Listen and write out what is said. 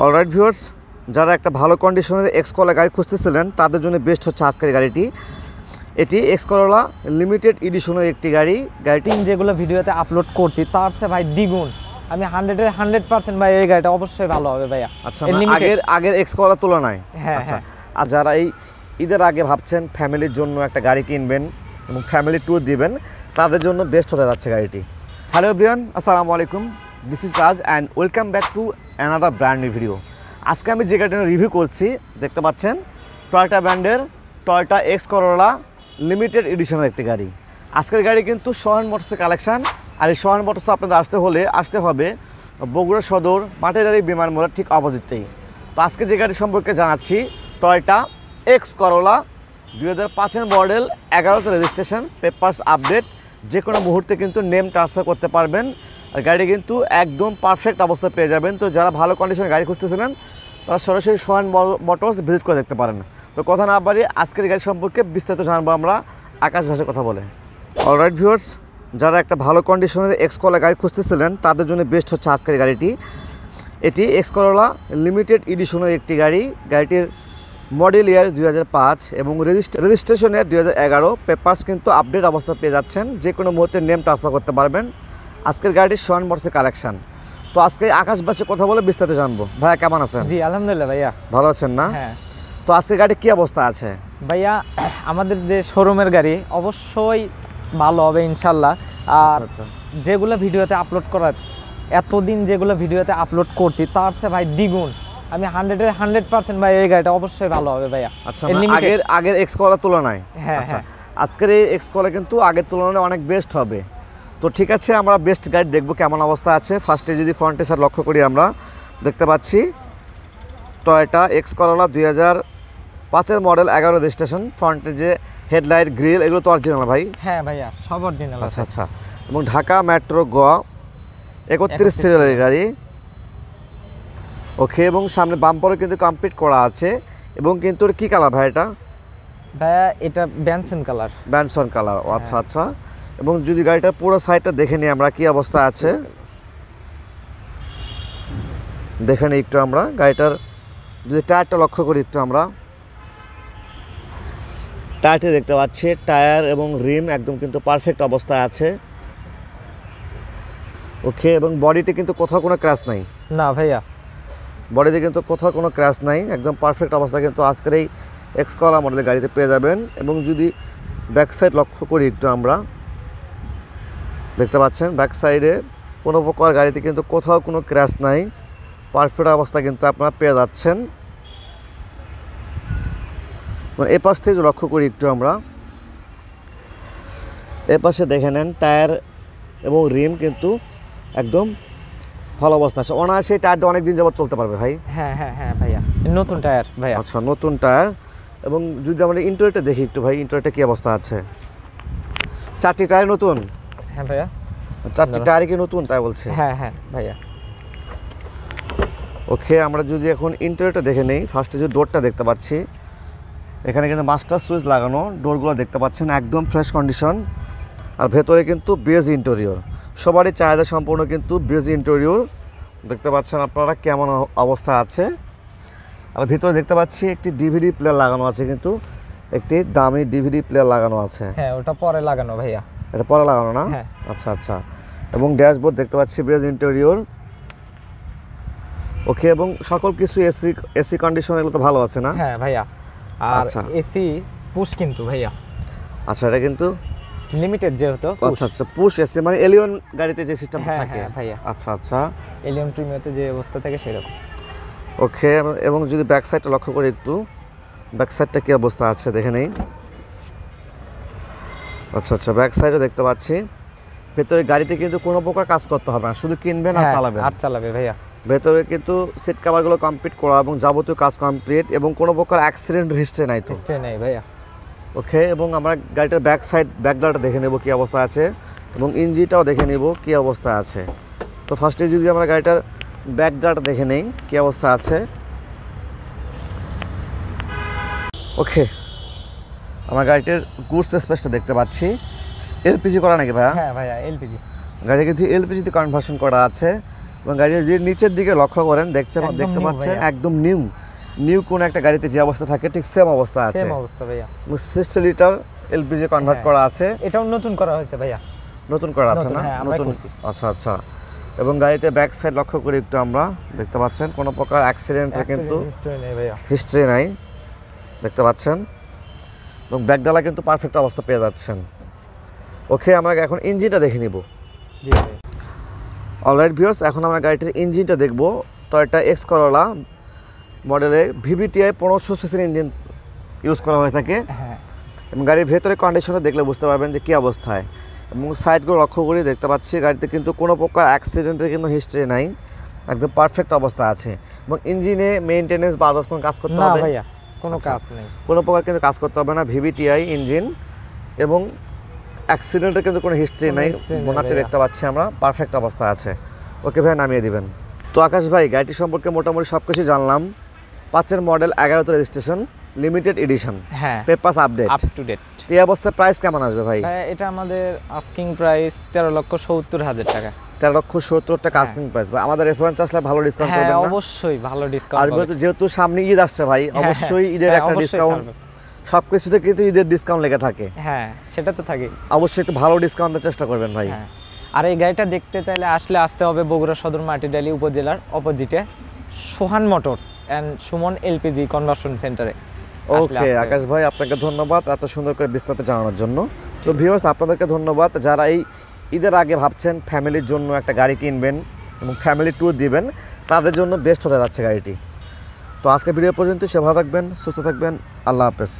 Alright viewers, যারা একটা ভালো কন্ডিশনের এক্স করোলা গাড়ি খুঁজতেছিলেন তাদের জন্য বেস্ট হচ্ছে আজকের গাড়িটি। এটি এক্স করোলা লিমিটেড এডিশনের একটি গাড়ি। গাড়িটি যেগুলো ভিডিওতে আপলোড করছি তার চেয়ে ভাই দ্বিগুণ। আমি 100% ভাই এই গাড়িটা অবশ্যই ভালো হবে ভাইয়া। আচ্ছা, আগের এক্স করোলার তুলনায়। হ্যাঁ আচ্ছা, আর যারা এই ঈদের আগে ভাবছেন ফ্যামিলির জন্য একটা গাড়ি কিনবেন এবং ফ্যামিলি ট্যুর দিবেন তাদের জন্য বেস্ট হতে যাচ্ছে গাড়িটি। হ্যালো এভরিওয়ান, আসসালামু আলাইকুম, this is Raj and welcome back to another brand new video. আজকে আমি যে গাড়িটা রিভিউ করছি দেখতে পাচ্ছেন টয়োটা ব্র্যান্ডের টয়োটা এক্স করোলা লিমিটেড এডিশনের একটি গাড়ি। আজকের গাড়ি কিন্তু সোহান মোটরসের কালেকশান। আর এই সোহান মোটরসে আপনাদের আসতে হবে বগুড়া সদর মাটিরারি বিমান মোড়ের ঠিক অপোজিটটাই। তো আজকে যে গাড়ি সম্পর্কে জানাচ্ছি টয়োটা এক্স করোলা 2005 মডেল, 11তে রেজিস্ট্রেশন, পেপারস আপডেট, যে কোনো মুহূর্তে কিন্তু নেম ট্রান্সফার করতে পারবেন। আর গাড়ি কিন্তু একদম পারফেক্ট অবস্থা পেয়ে যাবেন। তো যারা ভালো কন্ডিশনে গাড়ি খুঁজতেছিলেন তারা সরাসরি সোহান মোটরস ভিজিট করে দেখতে পারেন। তো কথা না বাড়িয়ে আজকের গাড়ি সম্পর্কে বিস্তারিত জানবো আমরা আকাশ ভাষায় কথা বলে। অলরাইট ভিউয়ার্স, যারা একটা ভালো কন্ডিশনের এক্স করোলা গাড়ি খুঁজতেছিলেন তাদের জন্য বেস্ট হচ্ছে আজকের গাড়িটি। এটি এক্স করোলা লিমিটেড এডিশনের একটি গাড়ি। গাড়িটির মডেল ইয়ার 2005 এবং রেজিস্ট্রেশনের 2011। পেপারস কিন্তু আপডেট অবস্থা পেয়ে যাচ্ছেন, যে কোনো মুহূর্তে নেম ট্রান্সফার করতে পারবেন। আজকের গাড়িটির সোহান মোটরসের কালেকশান। তো আজকে আকাশ ভাষায় কথা বলে বিস্তারিত জানবো। ভাইয়া কেমন আছেন? জি আলহামদুলিল্লাহ ভাইয়া, ভালো আছেন না? হ্যাঁ। তো আজকের গাড়ি কি অবস্থা আছে ভাইয়া? আমাদের যে শোরুমের গাড়ি অবশ্যই ভালো হবে ইনশাল্লাহ। আর যেগুলো ভিডিওতে আপলোড করার এতদিন যেগুলো ভিডিওতে আপলোড করছি তার চেয়ে ভাই দ্বিগুণ। আমি 100% ভাই এই গাড়িটা অবশ্যই ভালো হবে ভাইয়া। আচ্ছা, আগের এক্স করোলার তুলনায়। হ্যাঁ, আচ্ছা, আজকের এই এক্স করোলা কিন্তু আগের তুলনায় অনেক বেস্ট হবে। তো ঠিক আছে, আমরা বেস্ট গাড়ি দেখবো কেমন অবস্থা আছে। ফার্স্টে যদি ফ্রন্টে সাইড লক্ষ্য করি আমরা দেখতে পাচ্ছি Toyota x Corolla 2005 model, 11 registration. ফ্রন্টে যে হেডলাইট, গ্রিল, এগুলো তো অরিজিনাল ভাই? হ্যাঁ ভাইয়া, সব অরিজিনাল। আচ্ছা আচ্ছা, এবং ঢাকা মেট্রো গ 31 সিরিয়ালের গাড়ি। ওকে, এবং সামনে বাম্পারও কিন্তু কমপ্লিট করা আছে। এবং কিন্তু কি কালার ভাই এটা? ভাইয়া এটা ব্যানসন কালার। ব্যানসন কালার, আচ্ছা আচ্ছা। এবং যদি গাড়িটার পুরো সাইডটা দেখে নিই আমরা কি অবস্থা আছে, দেখে নিই একটু আমরা গাড়িটার। যদি টায়ারটা লক্ষ্য করি একটু আমরা, টায়ারটি দেখতে পাচ্ছি, টায়ার এবং রিম একদম কিন্তু পারফেক্ট অবস্থায় আছে। ওকে, এবং বডিতে কিন্তু কোথাও কোনো ক্র্যাশ নাই। না ভাইয়া, বডিতে কিন্তু কোথাও কোনো ক্র্যাশ নাই, একদম পারফেক্ট অবস্থা কিন্তু আজকের এই এক্স করোলা মডেলের গাড়িতে পেয়ে যাবেন। এবং যদি ব্যাক সাইড লক্ষ্য করি একটু আমরা দেখতে পাচ্ছেন ব্যাক সাইডে কোনো প্রকার গাড়িতে কিন্তু কোথাও কোনো ক্র্যাশ নাই, পারফেক্ট অবস্থা কিন্তু আপনারা পেয়ে যাচ্ছেন। এ পাশ থেকে লক্ষ্য করি একটু আমরা, এ পাশে দেখে নেন টায়ার এবং রিম কিন্তু একদম ভালো অবস্থা আছে। অনায়াসে টায়ারটা অনেক দিন যাবত চলতে পারবে ভাই। হ্যাঁ হ্যাঁ হ্যাঁ ভাইয়া, নতুন টায়ার ভাইয়া। আচ্ছা, নতুন টায়ার। এবং যদি আমরা ইন্টেরিয়রটা দেখি একটু ভাই, ইন্টেরিয়রটা কি অবস্থা আছে? 4টি টায়ার নতুন? হ্যাঁ ভাইয়া, 4টি টায়ার কি নতুন তাই বলছে? হ্যাঁ হ্যাঁ ভাইয়া। ওকে, আমরা যদি এখন ইন্টেরিয়রটা দেখে নেই, ফার্স্টে যে ডোরটা দেখতে পাচ্ছি এখানে কিন্তু মাস্টার সুইচ লাগানো, ডোরগুলো দেখতে পাচ্ছেন একদম ফ্রেশ কন্ডিশন। আর ভেতরে কিন্তু বেজ ইন্টেরিয়র, সবারই চাহিদা সম্পূর্ণ কিন্তু বেজ ইন্টেরিয়র দেখতে পাচ্ছেন আপনারা কেমন অবস্থা আছে। আর ভিতরে দেখতে পাচ্ছি একটি ডিভিডি প্লেয়ার লাগানো আছে, কিন্তু একটি দামি ডিভিডি প্লেয়ার লাগানো আছে। হ্যাঁ, ওটা পরে লাগানো ভাইয়া। এটা পরে লাগানো না? হ্যাঁ। আচ্ছা আচ্ছা। এবং ড্যাশবোর্ড দেখতে পাচ্ছি বেজ ইন্টেরিয়র। ওকে, এবং সকল কিছু এসি কন্ডিশন এগুলো তো ভালো আছে না? হ্যাঁ ভাইয়া। আর এসি পুশ কিন্তু ভাইয়া। আচ্ছা, এটা কিন্তু লিমিটেড যেহেতু। আচ্ছা আচ্ছা, পুশ এসি মানে এলিয়ন গাড়িতে যে সিস্টেম থাকে। হ্যাঁ ভাইয়া। আচ্ছা আচ্ছা, এলিয়ন প্রিমিয়াতে যে অবস্থা থাকে সেরকম। ওকে, এবং যদি ব্যাক সাইডটা লক্ষ্য করি একটু, ব্যাক সাইডটা কি অবস্থা আছে দেখে নেই। আচ্ছা আচ্ছা, ব্যাক সাইডে দেখতে পাচ্ছি ভেতরে গাড়িতে কিন্তু কোনো প্রকার কাজ করতে হবে না, শুধু কিনবেন আর চালাবেন। আর চালাবে ভাইয়া। ভেতরে কিন্তু সিট কভারগুলো কমপ্লিট করা এবং যাবতীয় কাজ কমপ্লিট, এবং কোনো প্রকার অ্যাক্সিডেন্ট হিস্ট্রি নাই তো? হিস্ট্রি নাই ভাইয়া। ওকে, এবং আমরা গাড়িটার ব্যাক সাইড ব্যাকলাইটটা দেখে নেব কী অবস্থা আছে, এবং ইঞ্জিনটাও দেখে নেব কী অবস্থা আছে। তো ফার্স্টে যদি আমরা গাড়িটার ব্যাকলাইটটা দেখে নেই কী অবস্থা আছে। ওকে, আমরা গাড়িটার গুডস স্পেসটা দেখতে পাচ্ছি। এলপিজি করা নাকি ভাইয়া? হ্যাঁ ভাইয়া, এলপিজি। গাড়ি কিন্তু এলপিজিতে কনভার্সন করা আছে। এবং গাড়ির যে নিচের দিকে লক্ষ্য করেন দেখতে new পাচ্ছেন ভাইয়া। একদম নিউ কোন একটা গাড়িতে যে অবস্থা থাকে ঠিক সেম অবস্থা আছে। সেম অবস্থা ভাইয়া। 60 লিটার এলপিজি কনভার্ট করা আছে। এটাও নতুন করা হয়েছে ভাইয়া। নতুন করা আছে নতুন, না? হ্যাঁ, আমরাই নতুন। করছি। আচ্ছা আচ্ছা। এবং গাড়িতে ব্যাক সাইড লক্ষ্য করি একটু আমরা দেখতে পাচ্ছেন কোনো প্রকার অ্যাক্সিডেন্টের কিন্তু history নেই ভাইয়া। হিস্ট্রি নাই দেখতে পাচ্ছেন। এবং ব্যাকডালা কিন্তু পারফেক্ট অবস্থা পেয়ে যাচ্ছেন। ওকে, আমরা এখন ইঞ্জিনটা দেখে নিব। জি ভাই। অলরাইট ভিউয়ার্স, এখন আমরা গাড়িটির ইঞ্জিনটা দেখব। টয়োটা এক্স করোলা মডেলের ভিভিটিআই 1500 সিসির ইঞ্জিন ইউজ করা হয়ে থাকে। হ্যাঁ। এবং গাড়ির ভেতরে কন্ডিশনে দেখলে বুঝতে পারবেন যে কী অবস্থায়। এবং সাইডগুলো লক্ষ্য করে দেখতে পাচ্ছি গাড়িতে কিন্তু কোনো প্রকার অ্যাক্সিডেন্টের কিন্তু হিস্ট্রি নাই, একদম পারফেক্ট অবস্থা আছে। এবং ইঞ্জিনে মেইনটেনেন্স বা আদার্স কোনো কাজ করতে না হবে ভাইয়া, কোনো আচ্ছা। কাজ নেই। কোনো প্রকার কিন্তু কাজ করতে হবে না। ভিভিটিআই ইঞ্জিন এবং অ্যাক্সিডেন্টের কিন্তু কোনো হিস্ট্রি কোনো নাই। history নেই বোনারটি ভাইয়া। দেখতে পাচ্ছি আমরা পারফেক্ট অবস্থা আছে। ওকে ভাই, নামিয়ে দিবেন। তো আকাশ ভাই, গাড়িটি সম্পর্কে মোটামুটি সব কিছু জানলাম। 5-এর মডেল, 11তে রেজিস্ট্রেশন, লিমিটেড এডিশন, হ্যাঁ, papers update. Up to date. এই অবস্থায় প্রাইস কেমন আসবে ভাই? ভাইয়া এটা আমাদের আস্কিং প্রাইস 13,70,000 টাকা। 13,70,000 টাকা আস্কিং প্রাইস। ভাই আমাদের রেফারেন্স আসলে ভালো ডিসকাউন্ট হ্যাঁ, করবেন না? অবশ্যই ভালো আর ডিসকাউন্ট। যেহেতু সামনে ঈদ আসছে ভাই, অবশ্যই ঈদের একটা ডিসকাউন্ট, সব কিছুতে কিন্তু ঈদের ডিসকাউন্ট লেগে থাকে। হ্যাঁ, সেটা তো থাকে। অবশ্যই একটু ভালো ডিসকাউন্ট দেওয়ার চেষ্টা করবেন ভাই। হ্যাঁ। আর এই গাড়িটা দেখতে চাইলে আসতে হবে বগুড়া সদর মাটিডালি উপজেলার অপোজিটে Sohan motors and Sumon LPG conversion সেন্টারে। ওকে আকাশ ভাই, আপনাকে ধন্যবাদ এত সুন্দর করে বিস্তারিত জানানোর জন্য। তো ভিউয়ার্স, আপনাদেরকে ধন্যবাদ যারা এই ঈদের আগে ভাবছেন ফ্যামিলির জন্য একটা গাড়ি কিনবেন এবং ফ্যামিলি ট্যুর দিবেন, তাদের জন্য বেস্ট হতে যাচ্ছে গাড়িটি। তো আজকের ভিডিও পর্যন্ত, সে ভালো থাকবেন, সুস্থ থাকবেন, আল্লাহ হাফেজ।